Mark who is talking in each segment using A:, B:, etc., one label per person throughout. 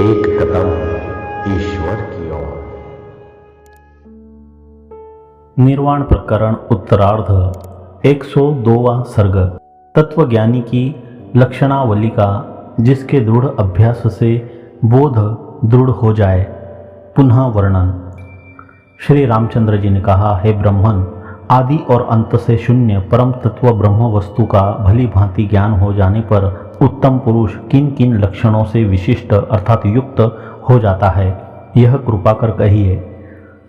A: एक कदम ईश्वर की ओर।
B: निर्वाण प्रकरण उत्तरार्ध 102वां सर्ग। तत्वज्ञानी की लक्षणावली का जिसके दृढ़ अभ्यास से बोध दृढ़ हो जाए। पुनः वर्णन। श्री रामचंद्र जी ने कहा, हे ब्रह्मन, आदि और अंत से शून्य परम तत्व ब्रह्म वस्तु का भली भांति ज्ञान हो जाने पर उत्तम पुरुष किन किन लक्षणों से विशिष्ट अर्थात युक्त हो जाता है, यह कृपा कर कहिए।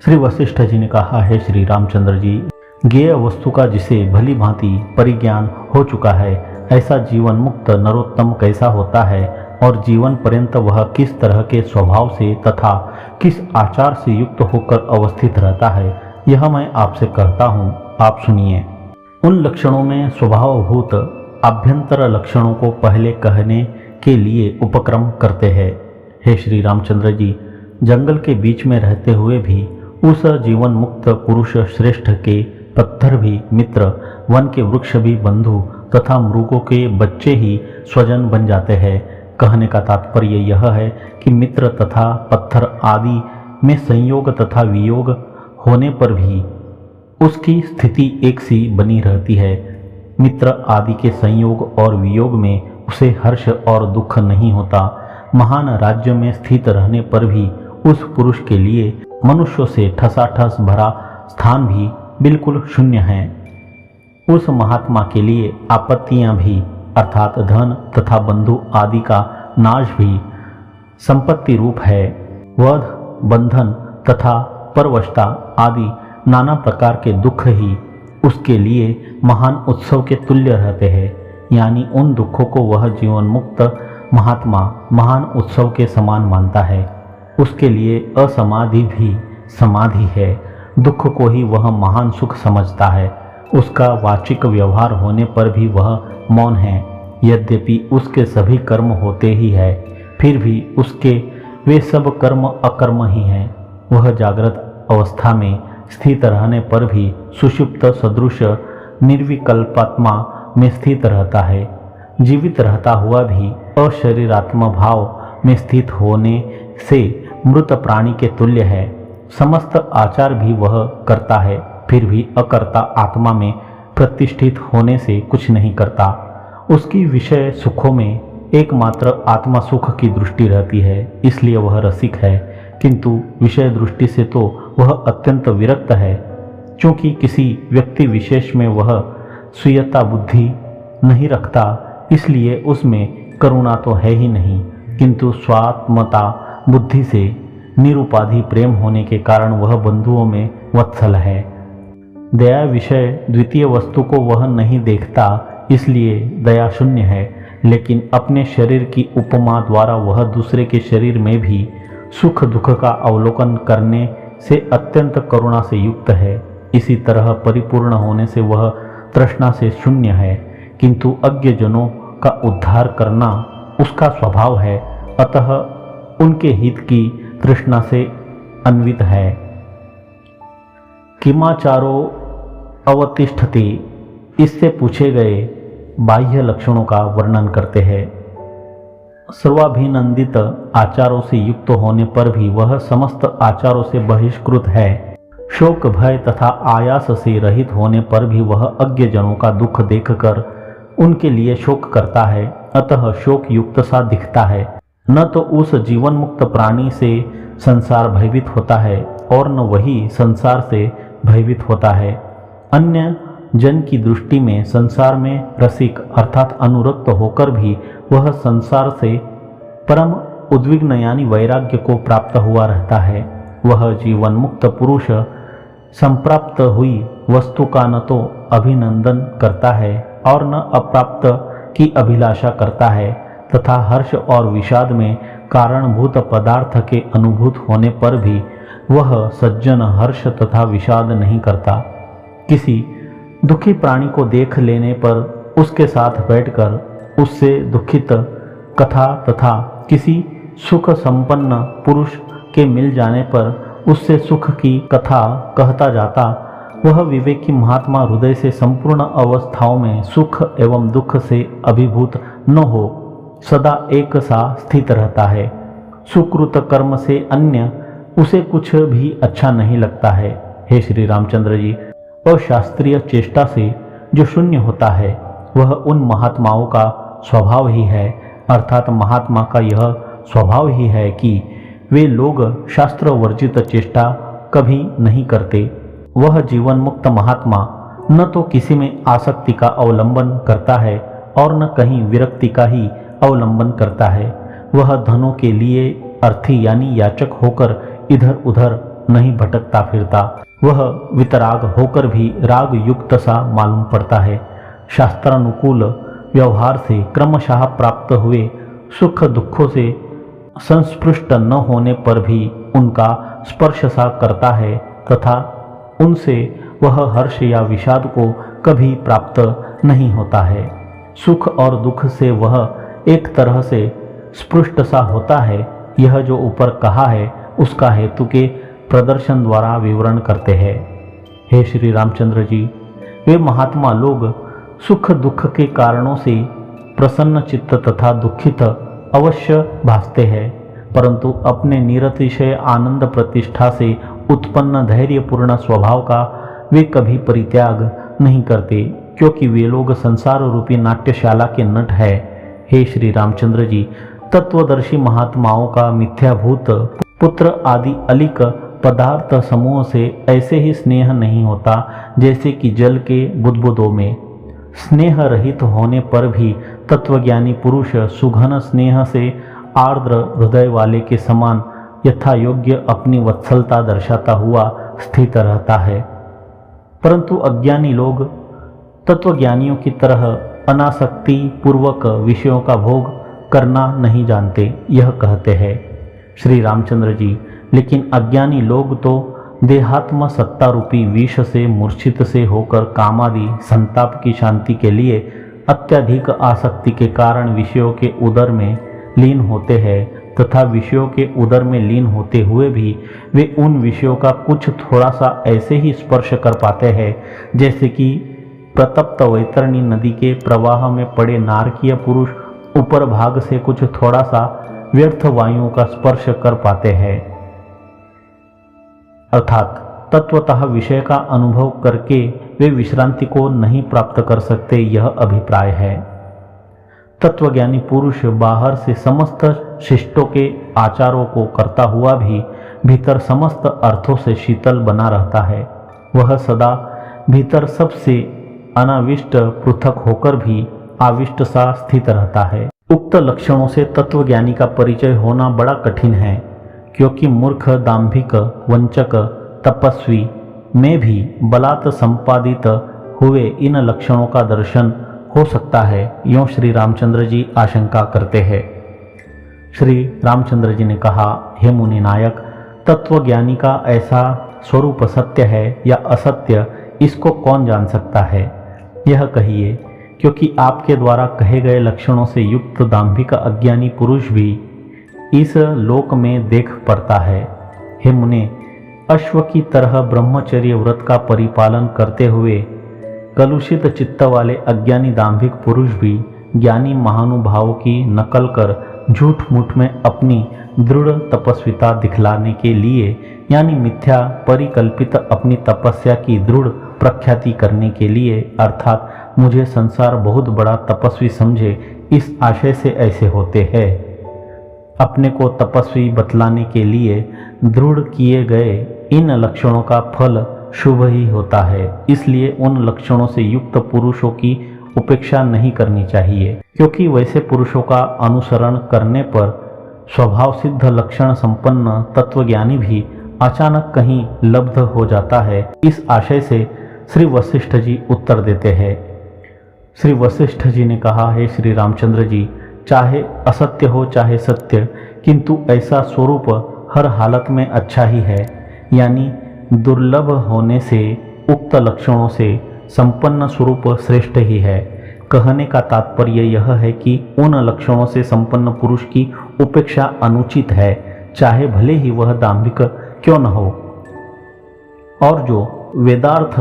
B: श्री वशिष्ठ जी ने कहा, हे श्री रामचंद्र जी, ज्ञेय वस्तु का जिसे भली भांति परिज्ञान हो चुका है, ऐसा जीवन मुक्त नरोत्तम कैसा होता है और जीवन पर्यंत वह किस तरह के स्वभाव से तथा किस आचार से युक्त होकर अवस्थित रहता है, यह मैं आपसे कहता हूँ, आप सुनिए। उन लक्षणों में स्वभावभूत आभ्यंतर लक्षणों को पहले कहने के लिए उपक्रम करते हैं। हे श्री रामचंद्र जी, जंगल के बीच में रहते हुए भी उस जीवन मुक्त पुरुष श्रेष्ठ के पत्थर भी मित्र, वन के वृक्ष भी बंधु तथा मृगों के बच्चे ही स्वजन बन जाते हैं। कहने का तात्पर्य यह है कि मित्र तथा पत्थर आदि में संयोग तथा वियोग होने पर भी उसकी स्थिति एक सी बनी रहती है। मित्र आदि के संयोग और वियोग में उसे हर्ष और दुख नहीं होता। महान राज्य में स्थित रहने पर भी उस पुरुष के लिए मनुष्यों से ठसाठस भरा स्थान भी बिल्कुल शून्य है। उस महात्मा के लिए आपत्तियां भी अर्थात धन तथा बंधु आदि का नाश भी संपत्ति रूप है। वध, बंधन तथा परवशता आदि नाना प्रकार के दुख ही उसके लिए महान उत्सव के तुल्य रहते हैं। यानी उन दुखों को वह जीवन मुक्त महात्मा महान उत्सव के समान मानता है। उसके लिए असमाधि भी समाधि है। दुख को ही वह महान सुख समझता है। उसका वाचिक व्यवहार होने पर भी वह मौन है। यद्यपि उसके सभी कर्म होते ही है, फिर भी उसके वे सब कर्म अकर्म ही हैं। वह जागृत अवस्था में स्थित रहने पर भी सुषुप्त सदृश निर्विकल्पात्मा में स्थित रहता है। जीवित रहता हुआ भी अशरीरात्म भाव में स्थित होने से मृत प्राणी के तुल्य है। समस्त आचार भी वह करता है, फिर भी अकर्ता आत्मा में प्रतिष्ठित होने से कुछ नहीं करता। उसकी विषय सुखों में एकमात्र आत्मा सुख की दृष्टि रहती है, इसलिए वह रसिक है, किंतु विषय दृष्टि से तो वह अत्यंत विरक्त है। क्योंकि किसी व्यक्ति विशेष में वह स्वीयता बुद्धि नहीं रखता, इसलिए उसमें करुणा तो है ही नहीं, किंतु स्वात्मता बुद्धि से निरुपाधि प्रेम होने के कारण वह बंधुओं में वत्सल है। दया विषय द्वितीय वस्तु को वह नहीं देखता, इसलिए दया शून्य है, लेकिन अपने शरीर की उपमा द्वारा वह दूसरे के शरीर में भी सुख दुख का अवलोकन करने से अत्यंत करुणा से युक्त है। इसी तरह परिपूर्ण होने से वह तृष्णा से शून्य है, किंतु अज्ञ जनों का उद्धार करना उसका स्वभाव है, अतः उनके हित की तृष्णा से अन्वित है। किमाचारो अवतिष्ठति, इससे पूछे गए बाह्य लक्षणों का वर्णन करते हैं। सर्वाभिनंदित आचारों से युक्त होने पर भी वह समस्त आचारों से बहिष्कृत है। शोक भय तथा आयास से रहित होने पर भी वह अज्ञ जनों का दुख देखकर उनके लिए शोक करता है, अतः शोक युक्त सा दिखता है। न तो उस जीवन मुक्त प्राणी से संसार भयभीत होता है और न वही संसार से भयभीत होता है। अन्य जन की दृष्टि में संसार में रसिक अर्थात अनुरक्त होकर भी वह संसार से परम उद्विग्न यानी वैराग्य को प्राप्त हुआ रहता है। वह जीवन मुक्त पुरुष संप्राप्त हुई वस्तु का न तो अभिनंदन करता है और न अप्राप्त की अभिलाषा करता है, तथा हर्ष और विषाद में कारणभूत पदार्थ के अनुभूत होने पर भी वह सज्जन हर्ष तथा विषाद नहीं करता। किसी दुखी प्राणी को देख लेने पर उसके साथ बैठकर उससे दुखित कथा तथा किसी सुख संपन्न पुरुष के मिल जाने पर उससे सुख की कथा कहता जाता, वह विवेकी महात्मा हृदय से संपूर्ण अवस्थाओं में सुख एवं दुख से अभिभूत न हो सदा एक सा स्थित रहता है। सुकृत कर्म से अन्य उसे कुछ भी अच्छा नहीं लगता है। हे श्री रामचंद्र जी, अशास्त्रीय चेष्टा से जो शून्य होता है वह उन महात्माओं का स्वभाव ही है, अर्थात महात्मा का यह स्वभाव ही है कि वे लोग शास्त्र वर्जित चेष्टा कभी नहीं करते। वह जीवन मुक्त महात्मा न तो किसी में आसक्ति का अवलंबन करता है और न कहीं विरक्ति का ही अवलंबन करता है। वह धनों के लिए अर्थी यानी याचक होकर इधर उधर नहीं भटकता फिरता। वह वितराग होकर भी राग युक्त सा मालूम पड़ता है। शास्त्रानुकूल व्यवहार से क्रमशः प्राप्त हुए सुख दुखों से संस्पृष्ट न होने पर भी उनका स्पर्श सा करता है तथा उनसे वह हर्ष या विषाद को कभी प्राप्त नहीं होता है। सुख और दुख से वह एक तरह से स्पृष्ट सा होता है। यह जो ऊपर कहा है उसका हेतु के प्रदर्शन द्वारा विवरण करते हैं। हे श्री रामचंद्र जी, वे महात्मा लोग सुख दुख के कारणों से प्रसन्न चित्त तथा दुखित अवश्य भासते हैं, परंतु अपने निरतिशय आनंद प्रतिष्ठा से उत्पन्न धैर्यपूर्ण स्वभाव का वे कभी परित्याग नहीं करते, क्योंकि वे लोग संसार रूपी नाट्यशाला के नट हैं। हे श्री रामचंद्र जी, तत्वदर्शी महात्माओं का मिथ्याभूत पुत्र आदि अलिक पदार्थ समूह से ऐसे ही स्नेह नहीं होता जैसे कि जल के बुदबुदों में। स्नेह रहित होने पर भी तत्वज्ञानी पुरुष सुघन स्नेह से आर्द्र हृदय वाले के समान यथा योग्य अपनी वत्सलता दर्शाता हुआ स्थित रहता है, परंतु अज्ञानी लोग तत्वज्ञानियों की तरह अनासक्ति पूर्वक विषयों का भोग करना नहीं जानते। यह कहते हैं श्री रामचंद्र जी, लेकिन अज्ञानी लोग तो देहात्म सत्ता रूपी विष से मूर्छित से होकर कामादि संताप की शांति के लिए अत्यधिक आसक्ति के कारण विषयों के उदर में लीन होते हैं तथा विषयों के उदर में लीन होते हुए भी वे उन विषयों का कुछ थोड़ा सा ऐसे ही स्पर्श कर पाते हैं जैसे कि प्रतप्त वैतरणी नदी के प्रवाह में पड़े नारकीय पुरुष ऊपर भाग से कुछ थोड़ा सा व्यर्थ वायुओं का स्पर्श कर पाते हैं। अर्थात तत्वतः विषय का अनुभव करके वे विश्रांति को नहीं प्राप्त कर सकते, यह अभिप्राय है। तत्वज्ञानी पुरुष बाहर से समस्त शिष्टों के आचारों को करता हुआ भी भीतर समस्त अर्थों से शीतल बना रहता है। वह सदा भीतर सबसे अनाविष्ट पृथक होकर भी आविष्ट सा स्थित रहता है। उक्त लक्षणों से तत्वज्ञानी का परिचय होना बड़ा कठिन है, क्योंकि मूर्ख, दाम्भिक, वंचक, तपस्वी में भी बलात् संपादित हुए इन लक्षणों का दर्शन हो सकता है, यूँ श्री रामचंद्र जी आशंका करते हैं। श्री रामचंद्र जी ने कहा, हे मुनि नायक, तत्वज्ञानी का ऐसा स्वरूप सत्य है या असत्य, इसको कौन जान सकता है? यह कहिए, क्योंकि आपके द्वारा कहे गए लक्षणों से युक्त दाम्भिक अज्ञानी पुरुष भी इस लोक में देख पड़ता है। हे मुने, अश्व की तरह ब्रह्मचर्य व्रत का परिपालन करते हुए कलुषित चित्त वाले अज्ञानी दाम्भिक पुरुष भी ज्ञानी महानुभावों की नकल कर झूठ मूठ में अपनी दृढ़ तपस्विता दिखलाने के लिए यानी मिथ्या परिकल्पित अपनी तपस्या की दृढ़ प्रख्याति करने के लिए, अर्थात मुझे संसार बहुत बड़ा तपस्वी समझे, इस आशय से ऐसे होते हैं। अपने को तपस्वी बतलाने के लिए दृढ़ किए गए इन लक्षणों का फल शुभ ही होता है। इसलिए उन लक्षणों से युक्त पुरुषों की उपेक्षा नहीं करनी चाहिए, क्योंकि वैसे पुरुषों का अनुसरण करने पर स्वभाव सिद्ध लक्षण संपन्न तत्वज्ञानी भी अचानक कहीं लब्ध हो जाता है। इस आशय से श्री वशिष्ठ जी उत्तर देते हैं। श्री वशिष्ठ जी ने कहा, हे श्री रामचंद्र जी, चाहे असत्य हो चाहे सत्य, किंतु ऐसा स्वरूप हर हालत में अच्छा ही है, यानी दुर्लभ होने से उक्त लक्षणों से संपन्न स्वरूप श्रेष्ठ ही है। कहने का तात्पर्य यह है कि उन लक्षणों से संपन्न पुरुष की उपेक्षा अनुचित है, चाहे भले ही वह दाम्भिक क्यों न हो। और जो वेदार्थ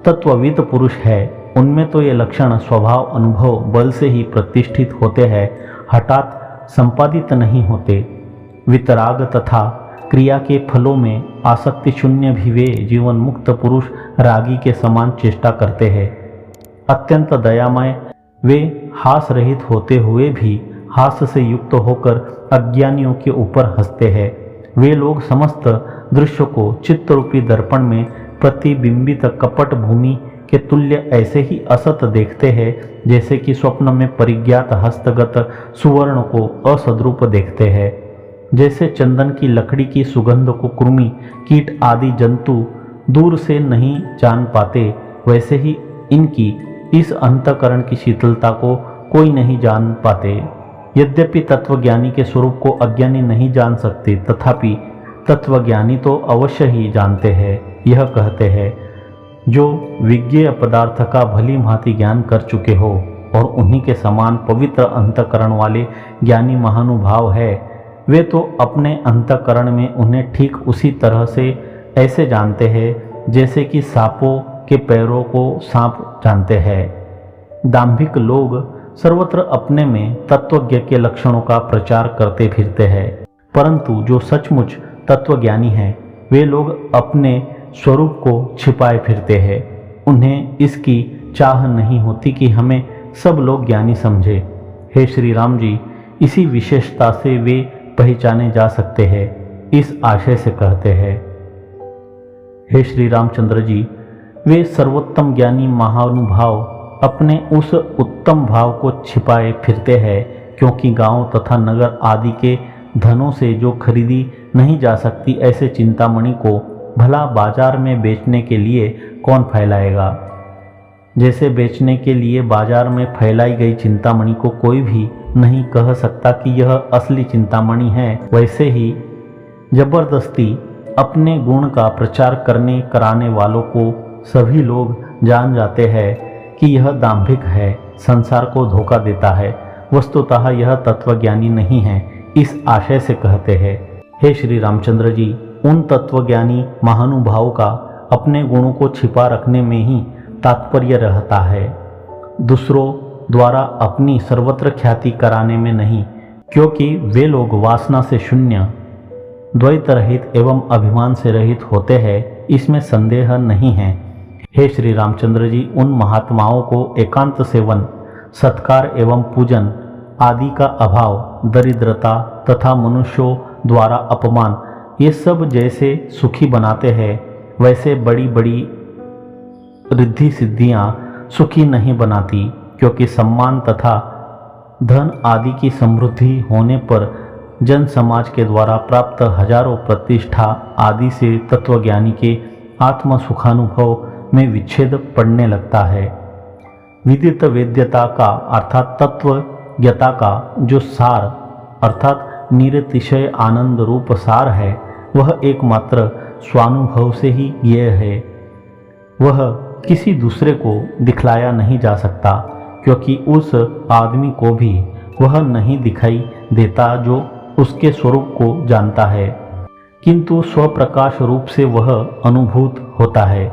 B: तत्वविद पुरुष है, उनमें तो ये लक्षण स्वभाव अनुभव बल से ही प्रतिष्ठित होते हैं, हठात संपादित नहीं होते। वितराग तथा क्रिया के फलों में आसक्ति शून्य भी वे जीवन मुक्त पुरुष रागी के समान चेष्टा करते हैं। अत्यंत दयामय वे हास रहित होते हुए भी हास से युक्त होकर अज्ञानियों के ऊपर हंसते हैं। वे लोग समस्त दृश्य को चित्तरूपी दर्पण में प्रतिबिंबित कपट भूमि के तुल्य ऐसे ही असत देखते हैं जैसे कि स्वप्न में परिज्ञात हस्तगत सुवर्ण को असद्रूप देखते हैं। जैसे चंदन की लकड़ी की सुगंध को कृमि कीट आदि जंतु दूर से नहीं जान पाते, वैसे ही इनकी इस अंतःकरण की शीतलता को कोई नहीं जान पाते। यद्यपि तत्वज्ञानी के स्वरूप को अज्ञानी नहीं जान सकते, तथापि तत्वज्ञानी तो अवश्य ही जानते हैं। यह कहते हैं, जो विज्ञेय पदार्थ का भली भांति ज्ञान कर चुके हो और उन्हीं के समान पवित्र अंतःकरण वाले ज्ञानी महानुभाव है, वे तो अपने अंतःकरण में उन्हें ठीक उसी तरह से ऐसे जानते हैं जैसे कि सांपों के पैरों को सांप जानते हैं। दाम्भिक लोग सर्वत्र अपने में तत्वज्ञ के लक्षणों का प्रचार करते फिरते हैं, परंतु जो सचमुच तत्वज्ञानी हैं वे लोग अपने स्वरूप को छिपाए फिरते हैं। उन्हें इसकी चाह नहीं होती कि हमें सब लोग ज्ञानी समझे। हे श्री राम जी, इसी विशेषता से वे पहचाने जा सकते हैं, इस आशय से कहते हैं। हे श्री रामचंद्र जी, वे सर्वोत्तम ज्ञानी महानुभाव अपने उस उत्तम भाव को छिपाए फिरते हैं, क्योंकि गांव तथा नगर आदि के धनों से जो खरीदी नहीं जा सकती ऐसे चिंतामणि को भला बाजार में बेचने के लिए कौन फैलाएगा। जैसे बेचने के लिए बाजार में फैलाई गई चिंतामणि को कोई भी नहीं कह सकता कि यह असली चिंतामणि है, वैसे ही जबरदस्ती अपने गुण का प्रचार करने कराने वालों को सभी लोग जान जाते हैं कि यह दाम्भिक है, संसार को धोखा देता है, वस्तुतः यह तत्वज्ञानी नहीं है, इस आशय से कहते हैं। हे श्री रामचंद्र जी, उन तत्वज्ञानी महानुभावों का अपने गुणों को छिपा रखने में ही तात्पर्य रहता है, दूसरों द्वारा अपनी सर्वत्र ख्याति कराने में नहीं, क्योंकि वे लोग वासना से शून्य, द्वैत रहित एवं अभिमान से रहित होते हैं, इसमें संदेह नहीं है। हे श्री रामचंद्र जी, उन महात्माओं को एकांत सेवन, सत्कार एवं पूजन आदि का अभाव, दरिद्रता तथा मनुष्यों द्वारा अपमान, ये सब जैसे सुखी बनाते हैं, वैसे बड़ी बड़ी रिद्धि सिद्धियां सुखी नहीं बनाती, क्योंकि सम्मान तथा धन आदि की समृद्धि होने पर जन समाज के द्वारा प्राप्त हजारों प्रतिष्ठा आदि से तत्वज्ञानी के आत्म सुखानुभव में विच्छेद पड़ने लगता है। विदित वेद्यता का अर्थात तत्वज्ञता का जो सार अर्थात निरतिशय आनंद रूप सार है, वह एकमात्र स्वानुभव से ही ज्ञेय है। वह किसी दूसरे को दिखलाया नहीं जा सकता, क्योंकि उस आदमी को भी वह नहीं दिखाई देता जो उसके स्वरूप को जानता है, किंतु स्वप्रकाश रूप से वह अनुभूत होता है।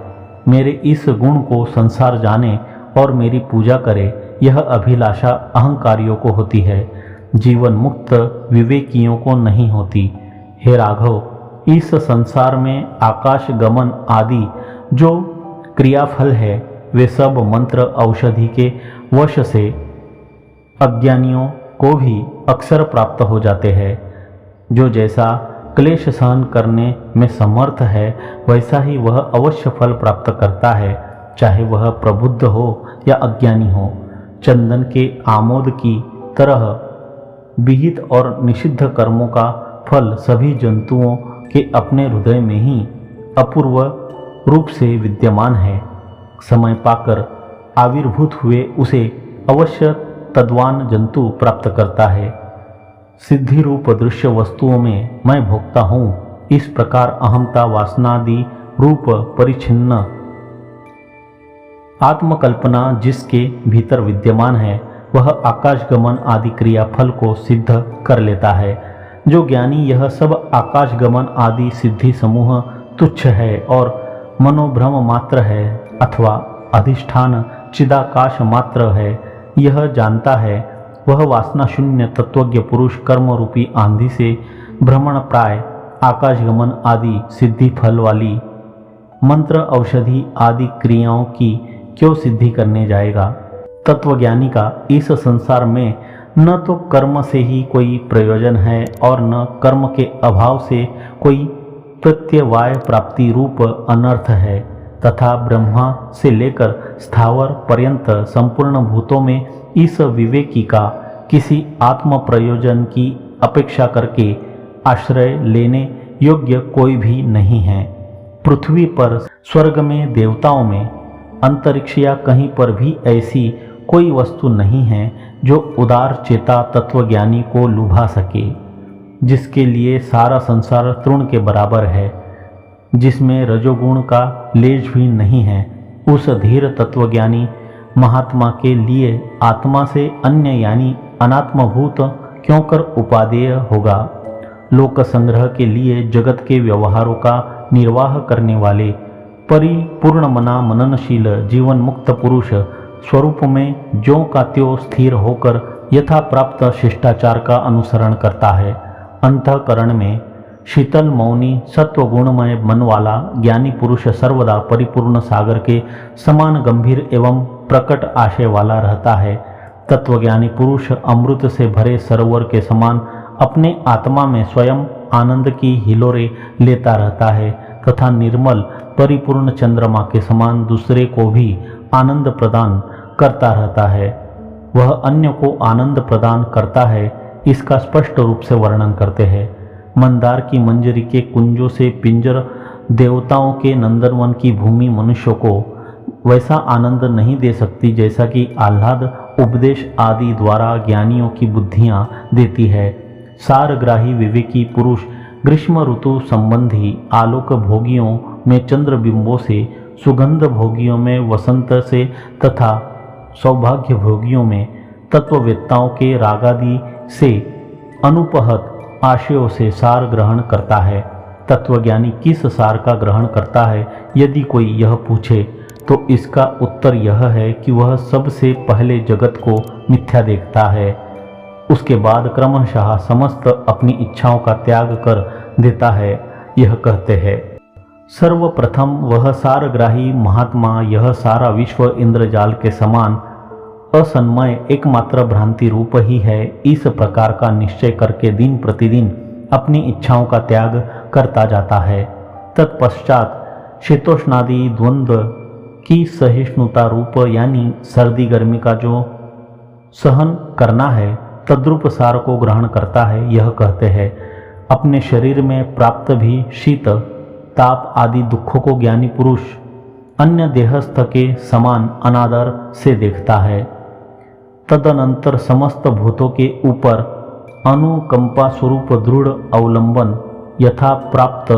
B: मेरे इस गुण को संसार जाने और मेरी पूजा करे, यह अभिलाषा अहंकारियों को होती है, जीवन मुक्त विवेकियों को नहीं होती। हे राघव, इस संसार में आकाश गमन आदि जो क्रियाफल है, वे सब मंत्र औषधि के वश से अज्ञानियों को भी अक्सर प्राप्त हो जाते हैं। जो जैसा क्लेश सहन करने में समर्थ है, वैसा ही वह अवश्य फल प्राप्त करता है, चाहे वह प्रबुद्ध हो या अज्ञानी हो। चंदन के आमोद की तरह विहित और निषिद्ध कर्मों का फल सभी जंतुओं के अपने हृदय में ही अपूर्व रूप से विद्यमान है। समय पाकर आविर्भूत हुए उसे अवश्य तद्वान जंतु प्राप्त करता है। सिद्धि रूप दृश्य वस्तुओं में मैं भोक्ता हूँ, इस प्रकार अहमता वासनादि रूप परिच्छिन्न आत्मकल्पना जिसके भीतर विद्यमान है, वह आकाशगमन आदि क्रियाफल को सिद्ध कर लेता है। जो ज्ञानी यह सब आकाशगमन आदि सिद्धि समूह तुच्छ है और मनोभ्रम मात्र है अथवा अधिष्ठान चिदाकाश मात्र है, यह जानता है, वह वासना शून्य तत्वज्ञ पुरुष कर्म रूपी आंधी से भ्रमण प्राय आकाशगमन आदि सिद्धि फल वाली मंत्र औषधि आदि क्रियाओं की क्यों सिद्धि करने जाएगा। तत्वज्ञानी का इस संसार में न तो कर्म से ही कोई प्रयोजन है और न कर्म के अभाव से कोई प्रत्यवाय प्राप्ति रूप अनर्थ है, तथा ब्रह्मा से लेकर स्थावर पर्यंत संपूर्ण भूतों में इस विवेकी का किसी आत्म प्रयोजन की अपेक्षा करके आश्रय लेने योग्य कोई भी नहीं है। पृथ्वी पर, स्वर्ग में, देवताओं में, अंतरिक्ष या कहीं पर भी ऐसी कोई वस्तु नहीं है जो उदार चेता तत्वज्ञानी को लुभा सके, जिसके लिए सारा संसार तृण के बराबर है, जिसमें रजोगुण का लेश भी नहीं है। उस धीर तत्वज्ञानी महात्मा के लिए आत्मा से अन्य यानी अनात्मभूत क्यों कर उपादेय होगा। लोक संग्रह के लिए जगत के व्यवहारों का निर्वाह करने वाले परिपूर्ण मना मननशील जीवन मुक्त पुरुष स्वरूप में ज्यों का त्यों स्थिर होकर यथा प्राप्त शिष्टाचार का अनुसरण करता है। अंतःकरण में शीतल मौनी सत्वगुणमय मन वाला ज्ञानी पुरुष सर्वदा परिपूर्ण सागर के समान गंभीर एवं प्रकट आशय वाला रहता है। तत्वज्ञानी पुरुष अमृत से भरे सरोवर के समान अपने आत्मा में स्वयं आनंद की हिलोरे लेता रहता है तथा निर्मल परिपूर्ण चंद्रमा के समान दूसरे को भी आनंद प्रदान करता रहता है। वह अन्य को आनंद प्रदान करता है, इसका स्पष्ट रूप से वर्णन करते हैं। मंदार की मंजरी के कुंजों से पिंजर देवताओं के नंदनवन की भूमि मनुष्यों को वैसा आनंद नहीं दे सकती जैसा कि आह्लाद उपदेश आदि द्वारा ज्ञानियों की बुद्धियां देती है। सारग्राही विवेकी पुरुष ग्रीष्म ऋतु संबंधी आलोक भोगियों में चंद्र बिंबों से, सुगंध भोगियों में वसंत से तथा सौभाग्य भोगियों में तत्ववेत्ताओं के रागादि से अनुपहत आशयों से सार ग्रहण करता है। तत्वज्ञानी किस सार का ग्रहण करता है, यदि कोई यह पूछे तो इसका उत्तर यह है कि वह सबसे पहले जगत को मिथ्या देखता है, उसके बाद क्रमशः समस्त अपनी इच्छाओं का त्याग कर देता है। यह कहते हैं, सर्वप्रथम वह सारग्राही महात्मा यह सारा विश्व इंद्रजाल के समान असन्मय एकमात्र भ्रांति रूप ही है, इस प्रकार का निश्चय करके दिन प्रतिदिन अपनी इच्छाओं का त्याग करता जाता है। तत्पश्चात शीतोष्णादि द्वंद्व की सहिष्णुता रूप यानी सर्दी गर्मी का जो सहन करना है तद्रूप सार को ग्रहण करता है। यह कहते हैं, अपने शरीर में प्राप्त भी शीत ताप आदि दुखों को ज्ञानी पुरुष अन्य देहस्थ के समान अनादर से देखता है। तदनंतर समस्त भूतों के ऊपर अनुकंपा स्वरूप दृढ़ अवलंबन यथा प्राप्त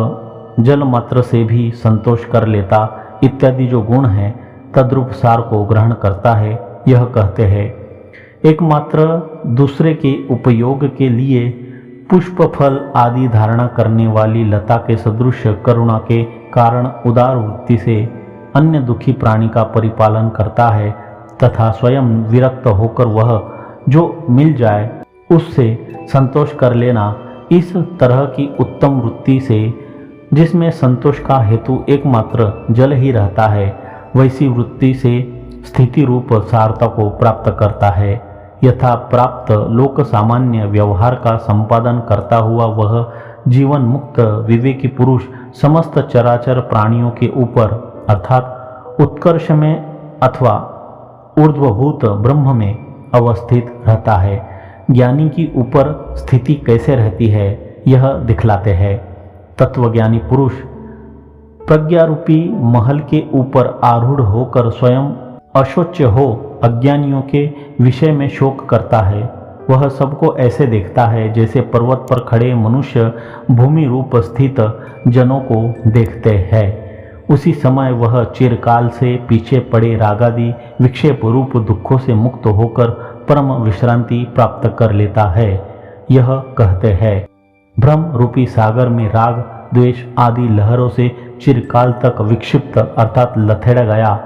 B: जल मात्र से भी संतोष कर लेता इत्यादि जो गुण हैं तद्रूप सार को ग्रहण करता है। यह कहते हैं, एकमात्र दूसरे के उपयोग के लिए पुष्प फल आदि धारणा करने वाली लता के सदृश करुणा के कारण उदार वृत्ति से अन्य दुखी प्राणी का परिपालन करता है तथा स्वयं विरक्त होकर वह जो मिल जाए उससे संतोष कर लेना, इस तरह की उत्तम वृत्ति से जिसमें संतोष का हेतु एकमात्र जल ही रहता है, वैसी वृत्ति से स्थिति रूप सारता को प्राप्त करता है। यथा प्राप्त लोक सामान्य व्यवहार का संपादन करता हुआ वह जीवन मुक्त विवेकी पुरुष समस्त चराचर प्राणियों के ऊपर अर्थात उत्कर्ष में अथवा ऊर्ध्वभूत ब्रह्म में अवस्थित रहता है। ज्ञानी की ऊपर स्थिति कैसे रहती है यह दिखलाते हैं। तत्वज्ञानी पुरुष प्रज्ञारूपी महल के ऊपर आरूढ़ होकर स्वयं अशोच्य हो अज्ञानियों के विषय में शोक करता है। वह सबको ऐसे देखता है जैसे पर्वत पर खड़े मनुष्य भूमि रूप स्थित जनों को देखते हैं। उसी समय वह चिरकाल से पीछे पड़े रागादि विक्षेप रूप दुखों से मुक्त होकर परम विश्रांति प्राप्त कर लेता है। यह कहते हैं, भ्रम रूपी सागर में राग द्वेष आदि लहरों से चिरकाल तक विक्षिप्त अर्थात लथेड़ा गया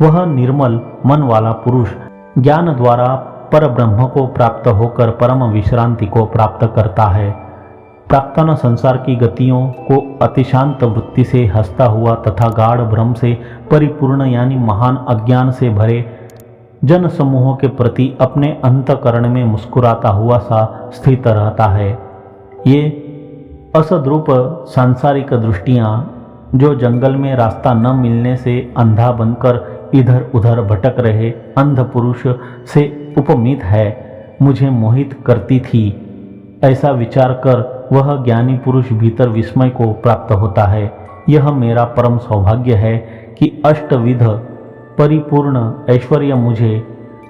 B: वह निर्मल मन वाला पुरुष ज्ञान द्वारा पर ब्रह्म को प्राप्त होकर परम विश्रांति को प्राप्त करता है। प्राक्तन संसार की गतियों को अतिशांत वृत्ति से हंसता हुआ तथा गाढ़ भ्रम से परिपूर्ण यानी महान अज्ञान से भरे जन समूहों के प्रति अपने अंतकरण में मुस्कुराता हुआ सा स्थित रहता है। ये असद्रूप सांसारिक दृष्टियाँ जो जंगल में रास्ता न मिलने से अंधा बनकर इधर उधर भटक रहे अंध पुरुष से उपमित है, मुझे मोहित करती थी। ऐसा विचार कर वह ज्ञानी पुरुष भीतर विस्मय को प्राप्त होता है। यह मेरा परम सौभाग्य है कि अष्टविध परिपूर्ण ऐश्वर्य मुझे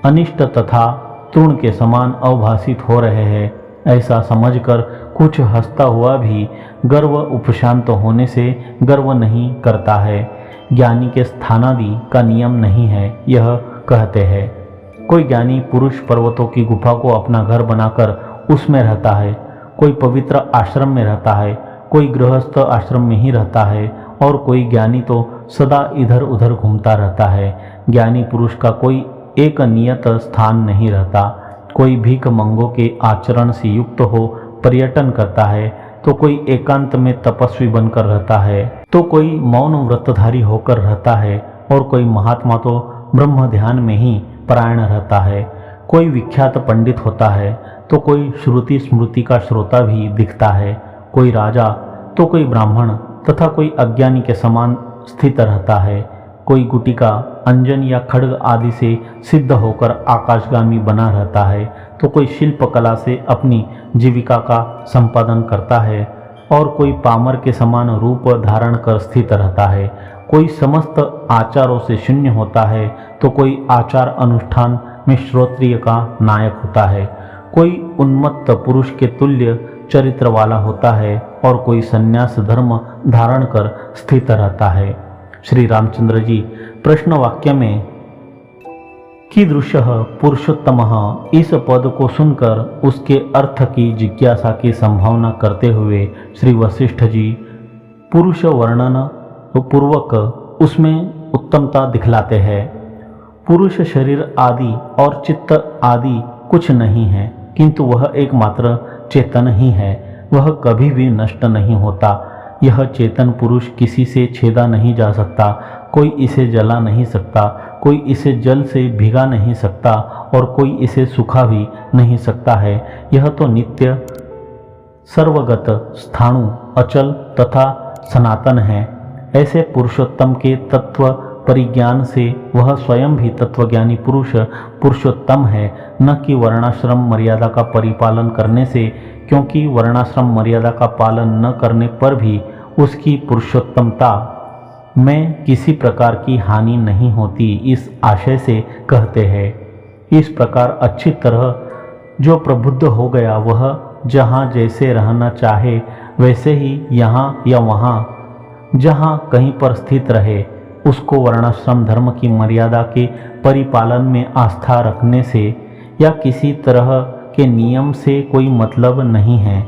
B: अनिष्ट तथा तृण के समान अवभासित हो रहे हैं। ऐसा समझकर कुछ हंसता हुआ भी गर्व उपशांत होने से गर्व नहीं करता है। ज्ञानी के स्थानादि का नियम नहीं है, यह कहते हैं। कोई ज्ञानी पुरुष पर्वतों की गुफा को अपना घर बनाकर उसमें रहता है, कोई पवित्र आश्रम में रहता है, कोई गृहस्थ आश्रम में ही रहता है और कोई ज्ञानी तो सदा इधर उधर घूमता रहता है। ज्ञानी पुरुष का कोई एक नियत स्थान नहीं रहता। कोई भीख मंगों के आचरण से युक्त हो पर्यटन करता है, तो कोई एकांत में तपस्वी बनकर रहता है, तो कोई मौन व्रतधारी होकर रहता है और कोई महात्मा तो ब्रह्म ध्यान में ही परायण रहता है। कोई विख्यात पंडित होता है तो कोई श्रुति स्मृति का श्रोता भी दिखता है। कोई राजा तो कोई ब्राह्मण तथा कोई अज्ञानी के समान स्थित रहता है। कोई गुटिका अंजन या खड्ग आदि से सिद्ध होकर आकाशगामी बना रहता है, तो कोई शिल्पकला से अपनी जीविका का संपादन करता है और कोई पामर के समान रूप धारण कर स्थित रहता है। कोई समस्त आचारों से शून्य होता है तो कोई आचार अनुष्ठान में श्रोत्रिय का नायक होता है। कोई उन्मत्त पुरुष के तुल्य चरित्र वाला होता है और कोई संन्यास धर्म धारण कर स्थित रहता है। श्री रामचंद्र जी प्रश्न वाक्य में कीदृशः पुरुषोत्तमः इस पद को सुनकर उसके अर्थ की जिज्ञासा की संभावना करते हुए श्री वशिष्ठ जी पुरुष वर्णन पूर्वक उसमें उत्तमता दिखलाते हैं। पुरुष शरीर आदि और चित्त आदि कुछ नहीं है, किंतु वह एकमात्र चेतन ही है। वह कभी भी नष्ट नहीं होता। यह चेतन पुरुष किसी से छेदा नहीं जा सकता, कोई इसे जला नहीं सकता, कोई इसे जल से भिगा नहीं सकता और कोई इसे सुखा भी नहीं सकता है। यह तो नित्य सर्वगत स्थाणु अचल तथा सनातन है। ऐसे पुरुषोत्तम के तत्व परिज्ञान से वह स्वयं भी तत्वज्ञानी पुरुष पुरुषोत्तम है, न कि वर्णाश्रम मर्यादा का परिपालन करने से, क्योंकि वर्णाश्रम मर्यादा का पालन न करने पर भी उसकी पुरुषोत्तमता में किसी प्रकार की हानि नहीं होती, इस आशय से कहते हैं। इस प्रकार अच्छी तरह जो प्रबुद्ध हो गया वह जहाँ जैसे रहना चाहे वैसे ही यहाँ या वहाँ जहाँ कहीं पर स्थित रहे, उसको वर्णाश्रम धर्म की मर्यादा के परिपालन में आस्था रखने से या किसी तरह के नियम से कोई मतलब नहीं है।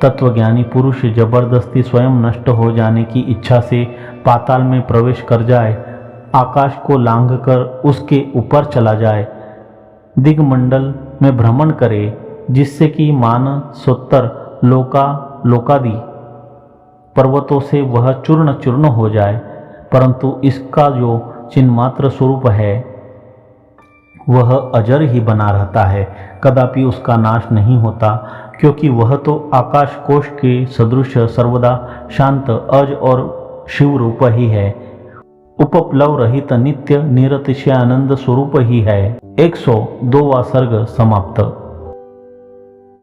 B: तत्वज्ञानी पुरुष जबरदस्ती स्वयं नष्ट हो जाने की इच्छा से पाताल में प्रवेश कर जाए, आकाश को लांघकर उसके ऊपर चला जाए, दिग्मंडल में भ्रमण करे, जिससे कि मानसोत्तर लोकादि पर्वतों से वह चूर्ण चूर्ण हो जाए, परंतु इसका जो चिन्मात्र स्वरूप है वह अजर ही बना रहता है, कदापि उसका नाश नहीं होता, क्योंकि वह तो आकाश कोश के सदृश सर्वदा शांत अज और शिव रूप ही है, उपप्लव रहित नित्य निरतिशय आनंद स्वरूप ही है। 102वां सर्ग समाप्त।